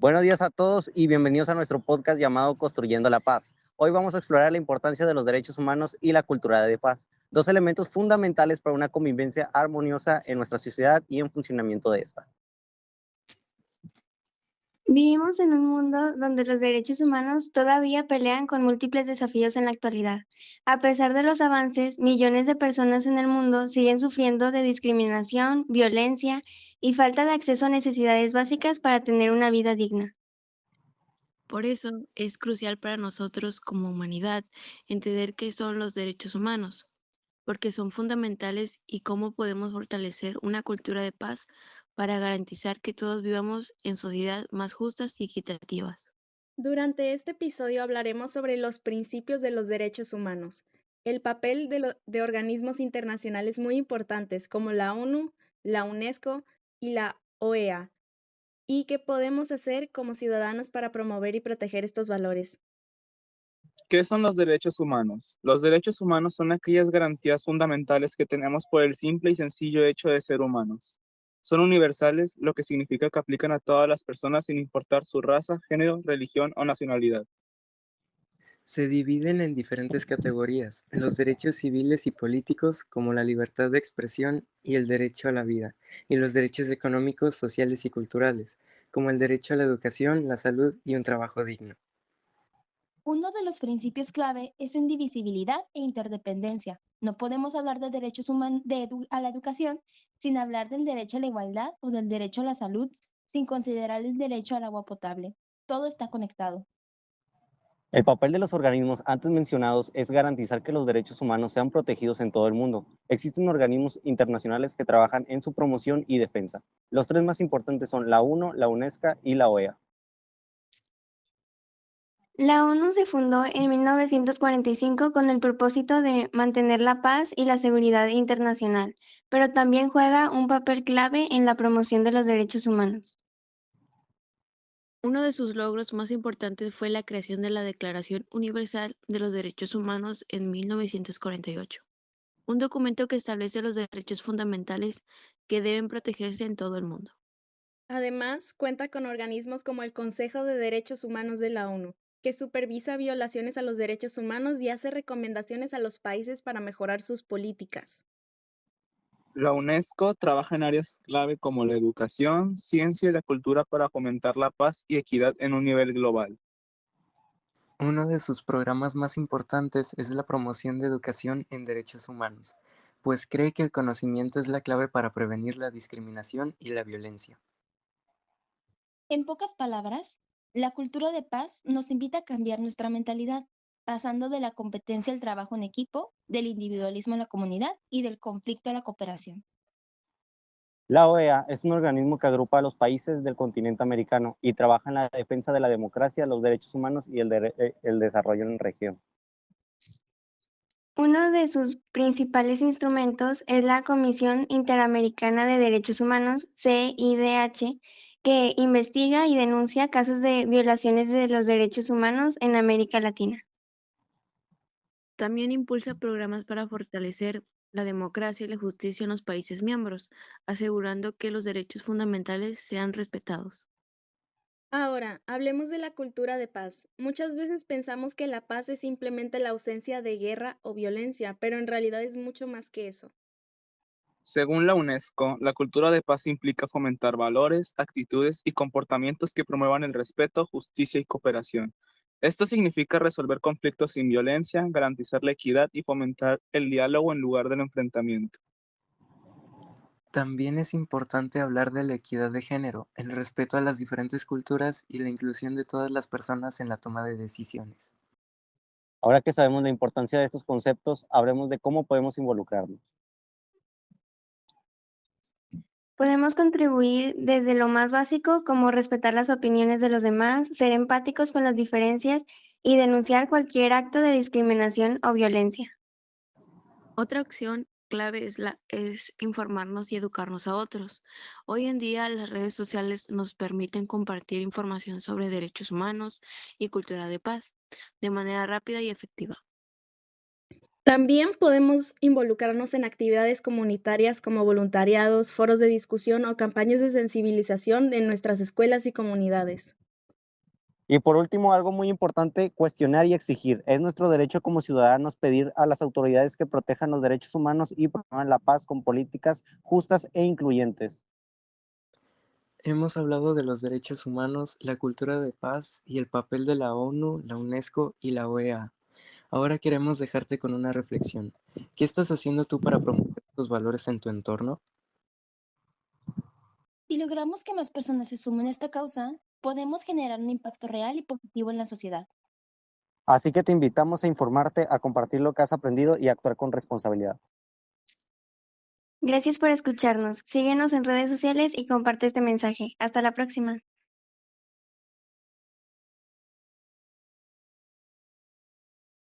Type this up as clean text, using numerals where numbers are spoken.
Buenos días a todos y bienvenidos a nuestro podcast llamado Construyendo la Paz. Hoy vamos a explorar la importancia de los derechos humanos y la cultura de paz, dos elementos fundamentales para una convivencia armoniosa en nuestra sociedad y en funcionamiento de esta. Vivimos en un mundo donde los derechos humanos todavía pelean con múltiples desafíos en la actualidad. A pesar de los avances, millones de personas en el mundo siguen sufriendo de discriminación, violencia y falta de acceso a necesidades básicas para tener una vida digna. Por eso es crucial para nosotros como humanidad entender qué son los derechos humanos, porque son fundamentales y cómo podemos fortalecer una cultura de paz para garantizar que todos vivamos en sociedades más justas y equitativas. Durante este episodio hablaremos sobre los principios de los derechos humanos, el papel de organismos internacionales muy importantes como la ONU, la UNESCO y la OEA, y qué podemos hacer como ciudadanos para promover y proteger estos valores. ¿Qué son los derechos humanos? Los derechos humanos son aquellas garantías fundamentales que tenemos por el simple y sencillo hecho de ser humanos. Son universales, lo que significa que aplican a todas las personas sin importar su raza, género, religión o nacionalidad. Se dividen en diferentes categorías: los derechos civiles y políticos, como la libertad de expresión y el derecho a la vida, y los derechos económicos, sociales y culturales, como el derecho a la educación, la salud y un trabajo digno. Uno de los principios clave es su indivisibilidad e interdependencia. No podemos hablar de derechos humanos a la educación sin hablar del derecho a la igualdad o del derecho a la salud, sin considerar el derecho al agua potable. Todo está conectado. El papel de los organismos antes mencionados es garantizar que los derechos humanos sean protegidos en todo el mundo. Existen organismos internacionales que trabajan en su promoción y defensa. Los tres más importantes son la ONU, la UNESCO y la OEA. La ONU se fundó en 1945 con el propósito de mantener la paz y la seguridad internacional, pero también juega un papel clave en la promoción de los derechos humanos. Uno de sus logros más importantes fue la creación de la Declaración Universal de los Derechos Humanos en 1948, un documento que establece los derechos fundamentales que deben protegerse en todo el mundo. Además, cuenta con organismos como el Consejo de Derechos Humanos de la ONU, que supervisa violaciones a los derechos humanos y hace recomendaciones a los países para mejorar sus políticas. La UNESCO trabaja en áreas clave como la educación, ciencia y la cultura para fomentar la paz y equidad en un nivel global. Uno de sus programas más importantes es la promoción de educación en derechos humanos, pues cree que el conocimiento es la clave para prevenir la discriminación y la violencia. En pocas palabras, la cultura de paz nos invita a cambiar nuestra mentalidad, pasando de la competencia al trabajo en equipo, del individualismo a la comunidad y del conflicto a la cooperación. La OEA es un organismo que agrupa a los países del continente americano y trabaja en la defensa de la democracia, los derechos humanos y el desarrollo en la región. Uno de sus principales instrumentos es la Comisión Interamericana de Derechos Humanos, CIDH, que investiga y denuncia casos de violaciones de los derechos humanos en América Latina. También impulsa programas para fortalecer la democracia y la justicia en los países miembros, asegurando que los derechos fundamentales sean respetados. Ahora, hablemos de la cultura de paz. Muchas veces pensamos que la paz es simplemente la ausencia de guerra o violencia, pero en realidad es mucho más que eso. Según la UNESCO, la cultura de paz implica fomentar valores, actitudes y comportamientos que promuevan el respeto, justicia y cooperación. Esto significa resolver conflictos sin violencia, garantizar la equidad y fomentar el diálogo en lugar del enfrentamiento. También es importante hablar de la equidad de género, el respeto a las diferentes culturas y la inclusión de todas las personas en la toma de decisiones. Ahora que sabemos la importancia de estos conceptos, hablemos de cómo podemos involucrarnos. Podemos contribuir desde lo más básico, como respetar las opiniones de los demás, ser empáticos con las diferencias y denunciar cualquier acto de discriminación o violencia. Otra acción clave es informarnos y educarnos a otros. Hoy en día las redes sociales nos permiten compartir información sobre derechos humanos y cultura de paz de manera rápida y efectiva. También podemos involucrarnos en actividades comunitarias como voluntariados, foros de discusión o campañas de sensibilización en nuestras escuelas y comunidades. Y por último, algo muy importante, cuestionar y exigir. Es nuestro derecho como ciudadanos pedir a las autoridades que protejan los derechos humanos y promuevan la paz con políticas justas e incluyentes. Hemos hablado de los derechos humanos, la cultura de paz y el papel de la ONU, la UNESCO y la OEA. Ahora queremos dejarte con una reflexión. ¿Qué estás haciendo tú para promover estos valores en tu entorno? Si logramos que más personas se sumen a esta causa, podemos generar un impacto real y positivo en la sociedad. Así que te invitamos a informarte, a compartir lo que has aprendido y a actuar con responsabilidad. Gracias por escucharnos. Síguenos en redes sociales y comparte este mensaje. Hasta la próxima.